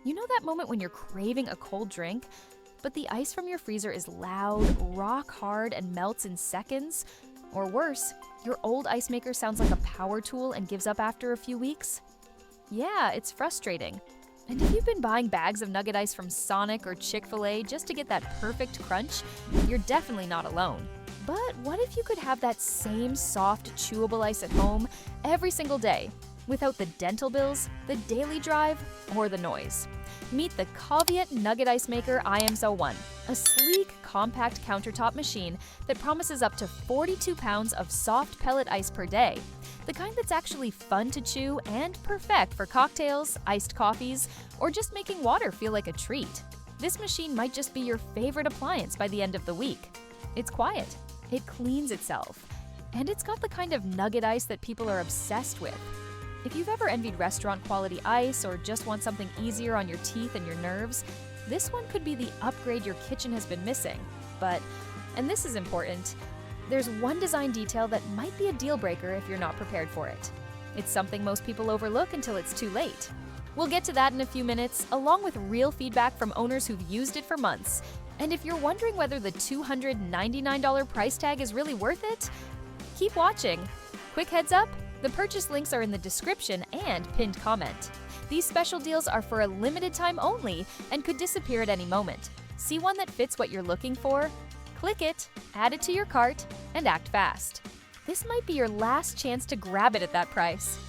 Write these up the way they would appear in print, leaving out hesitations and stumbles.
You know that moment when you're craving a cold drink, but the ice from your freezer is loud, rock hard, and melts in seconds? Or worse, your old ice maker sounds like a power tool and gives up after a few weeks? Yeah, it's frustrating. And if you've been buying bags of Nugget ice from Sonic or Chick-fil-A just to get that perfect crunch, you're definitely not alone. But what if you could have that same soft, chewable ice at home every single day, without the dental bills, the daily drive, or the noise? Meet the KOVIET Nugget Ice Maker IM01, a sleek, compact countertop machine that promises up to 42 pounds of soft pellet ice per day. The kind that's actually fun to chew and perfect for cocktails, iced coffees, or just making water feel like a treat. This machine might just be your favorite appliance by the end of the week. It's quiet, it cleans itself, and it's got the kind of nugget ice that people are obsessed with. If you've ever envied restaurant-quality ice or just want something easier on your teeth and your nerves, this one could be the upgrade your kitchen has been missing. But, and this is important, there's one design detail that might be a deal breaker if you're not prepared for it. It's something most people overlook until it's too late. We'll get to that in a few minutes, along with real feedback from owners who've used it for months. And if you're wondering whether the $299 price tag is really worth it, keep watching. Quick heads up, the purchase links are in the description and pinned comment. These special deals are for a limited time only and could disappear at any moment. See one that fits what you're looking for? Click it, add it to your cart, and act fast. This might be your last chance to grab it at that price.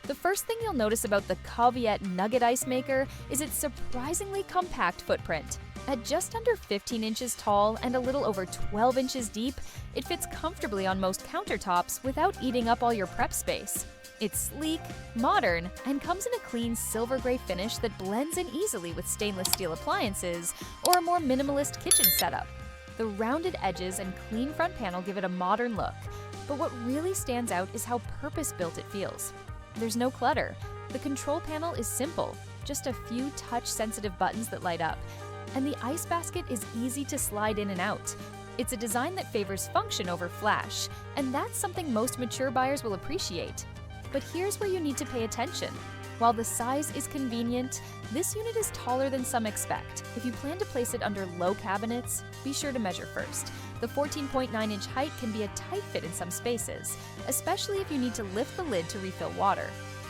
The first thing you'll notice about the KOVIET Nugget Ice Maker is its surprisingly compact footprint. At just under 15 inches tall and a little over 12 inches deep, it fits comfortably on most countertops without eating up all your prep space. It's sleek, modern, and comes in a clean silver gray finish that blends in easily with stainless steel appliances or a more minimalist kitchen setup. The rounded edges and clean front panel give it a modern look, but what really stands out is how purpose-built it feels. There's no clutter. The control panel is simple, just a few touch-sensitive buttons that light up, and the ice basket is easy to slide in and out. It's a design that favors function over flash, and that's something most mature buyers will appreciate. But here's where you need to pay attention. While the size is convenient, this unit is taller than some expect. If you plan to place it under low cabinets, be sure to measure first. The 14.9-inch height can be a tight fit in some spaces, especially if you need to lift the lid to refill water.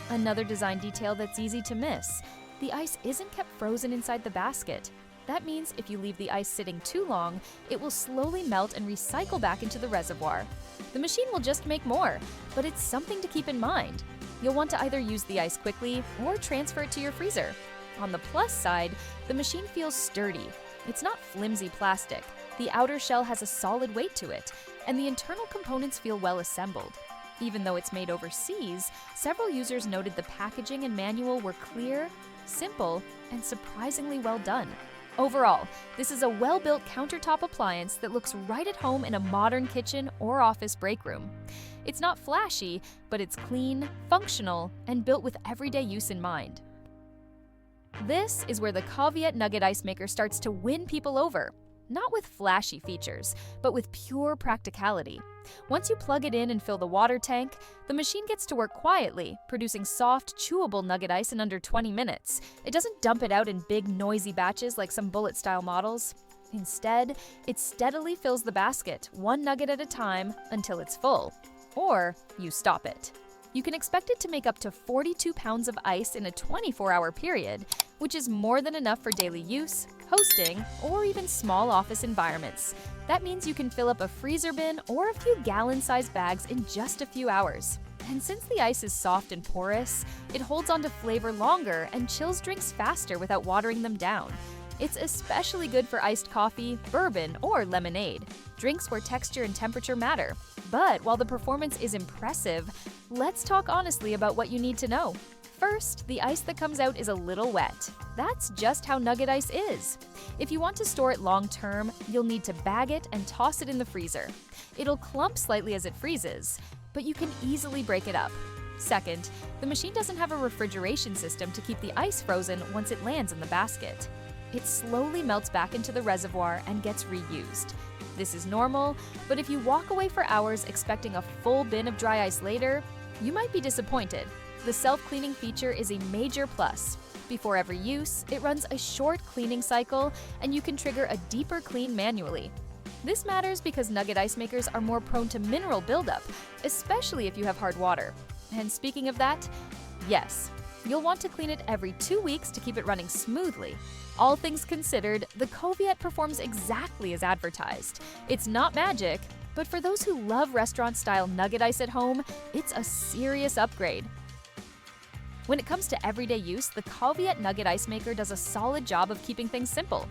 Another design detail that's easy to miss: the ice isn't kept frozen inside the basket. That means if you leave the ice sitting too long, it will slowly melt and recycle back into the reservoir. The machine will just make more, but it's something to keep in mind. You'll want to either use the ice quickly or transfer it to your freezer. On the plus side, the machine feels sturdy. It's not flimsy plastic. The outer shell has a solid weight to it, and the internal components feel well assembled. Even though it's made overseas, several users noted the packaging and manual were clear, simple, and surprisingly well done. Overall, this is a well-built countertop appliance that looks right at home in a modern kitchen or office break room. It's not flashy, but it's clean, functional, and built with everyday use in mind. This is where the KOVIET Nugget Ice Maker starts to win people over. Not with flashy features, but with pure practicality. Once you plug it in and fill the water tank, the machine gets to work quietly, producing soft, chewable nugget ice in under 20 minutes. It doesn't dump it out in big, noisy batches like some bullet-style models. Instead, it steadily fills the basket, one nugget at a time, until it's full. Or you stop it. You can expect it to make up to 42 pounds of ice in a 24-hour period, which is more than enough for daily use, hosting, or even small office environments. That means you can fill up a freezer bin or a few gallon-sized bags in just a few hours. And since the ice is soft and porous, it holds onto flavor longer and chills drinks faster without watering them down. It's especially good for iced coffee, bourbon, or lemonade, drinks where texture and temperature matter. But while the performance is impressive, let's talk honestly about what you need to know. First, the ice that comes out is a little wet. That's just how nugget ice is. If you want to store it long-term, you'll need to bag it and toss it in the freezer. It'll clump slightly as it freezes, but you can easily break it up. Second, the machine doesn't have a refrigeration system to keep the ice frozen once it lands in the basket. It slowly melts back into the reservoir and gets reused. This is normal, but if you walk away for hours expecting a full bin of dry ice later, you might be disappointed. the self-cleaning feature is a major plus. Before every use, it runs a short cleaning cycle, and you can trigger a deeper clean manually. This matters because Nugget ice makers are more prone to mineral buildup, especially if you have hard water. And speaking of that, yes, you'll want to clean it every 2 weeks to keep it running smoothly. All things considered, the KOVIET performs exactly as advertised. It's not magic, but for those who love restaurant-style Nugget ice at home, it's a serious upgrade. When it comes to everyday use, the KOVIET Nugget Ice Maker does a solid job of keeping things simple.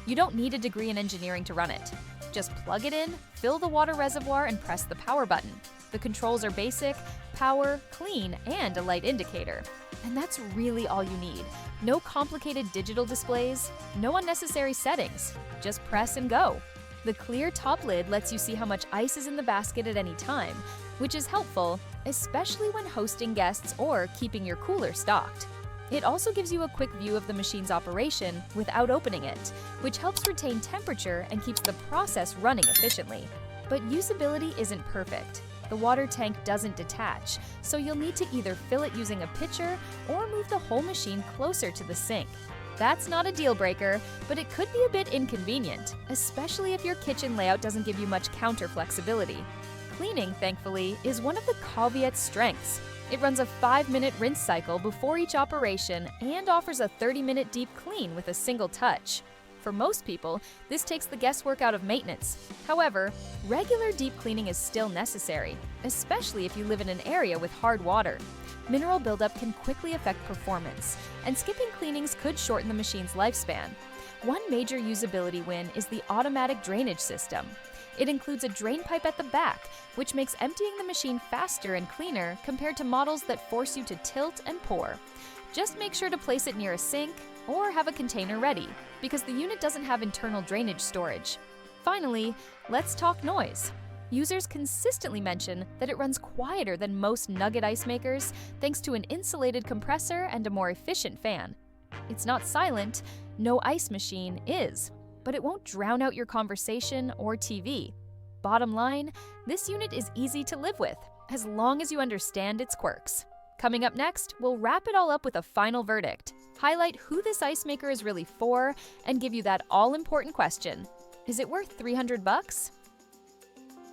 You don't need a degree in engineering to run it. Just plug it in, fill the water reservoir, and press the power button. The controls are basic: power, clean, and a light indicator. And that's really all you need. No complicated digital displays, no unnecessary settings. Just press and go. The clear top lid lets you see how much ice is in the basket at any time, which is helpful, especially when hosting guests or keeping your cooler stocked. It also gives you a quick view of the machine's operation without opening it, which helps retain temperature and keeps the process running efficiently. But usability isn't perfect. The water tank doesn't detach, so you'll need to either fill it using a pitcher or move the whole machine closer to the sink. That's not a deal breaker, but it could be a bit inconvenient, especially if your kitchen layout doesn't give you much counter flexibility. Cleaning, thankfully, is one of the KOVIET's strengths. It runs a 5-minute rinse cycle before each operation and offers a 30-minute deep clean with a single touch. For most people, this takes the guesswork out of maintenance. However, regular deep cleaning is still necessary, especially if you live in an area with hard water. Mineral buildup can quickly affect performance, and skipping cleanings could shorten the machine's lifespan. One major usability win is the automatic drainage system. It includes a drain pipe at the back, which makes emptying the machine faster and cleaner compared to models that force you to tilt and pour. Just make sure to place it near a sink or have a container ready, because the unit doesn't have internal drainage storage. Finally, let's talk noise. Users consistently mention that it runs quieter than most Nugget ice makers thanks to an insulated compressor and a more efficient fan. It's not silent, no ice machine is, but it won't drown out your conversation or TV. Bottom line, this unit is easy to live with, as long as you understand its quirks. Coming up next, we'll wrap it all up with a final verdict, highlight who this ice maker is really for, and give you that all-important question: is it worth $300?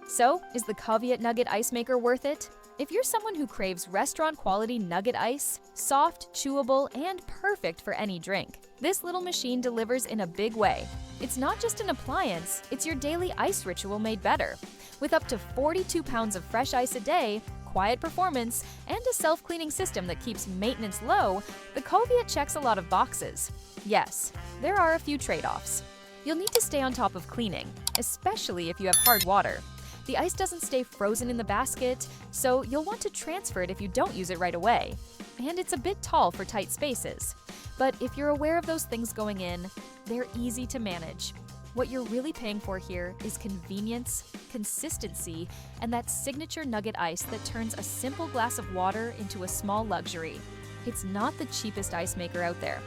So, is the KOVIET Nugget Ice Maker worth it? If you're someone who craves restaurant-quality Nugget ice, soft, chewable, and perfect for any drink, this little machine delivers in a big way. It's not just an appliance, it's your daily ice ritual made better. With up to 42 pounds of fresh ice a day, quiet performance, and a self-cleaning system that keeps maintenance low, the KOVIET checks a lot of boxes. Yes, there are a few trade-offs. You'll need to stay on top of cleaning, especially if you have hard water. The ice doesn't stay frozen in the basket, so you'll want to transfer it if you don't use it right away. And it's a bit tall for tight spaces. But if you're aware of those things going in, they're easy to manage. What you're really paying for here is convenience, consistency, and that signature Nugget ice that turns a simple glass of water into a small luxury. It's not the cheapest ice maker out there,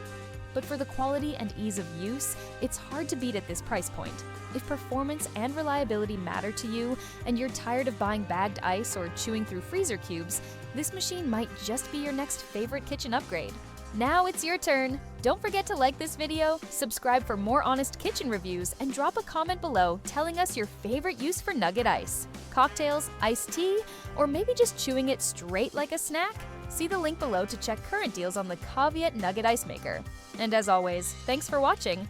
but for the quality and ease of use, it's hard to beat at this price point. If performance and reliability matter to you, and you're tired of buying bagged ice or chewing through freezer cubes, this machine might just be your next favorite kitchen upgrade. Now it's your turn! Don't forget to like this video, subscribe for more honest kitchen reviews, and drop a comment below telling us your favorite use for Nugget ice. Cocktails, iced tea, or maybe just chewing it straight like a snack? See the link below to check current deals on the KOVIET Nugget Ice Maker. And as always, thanks for watching!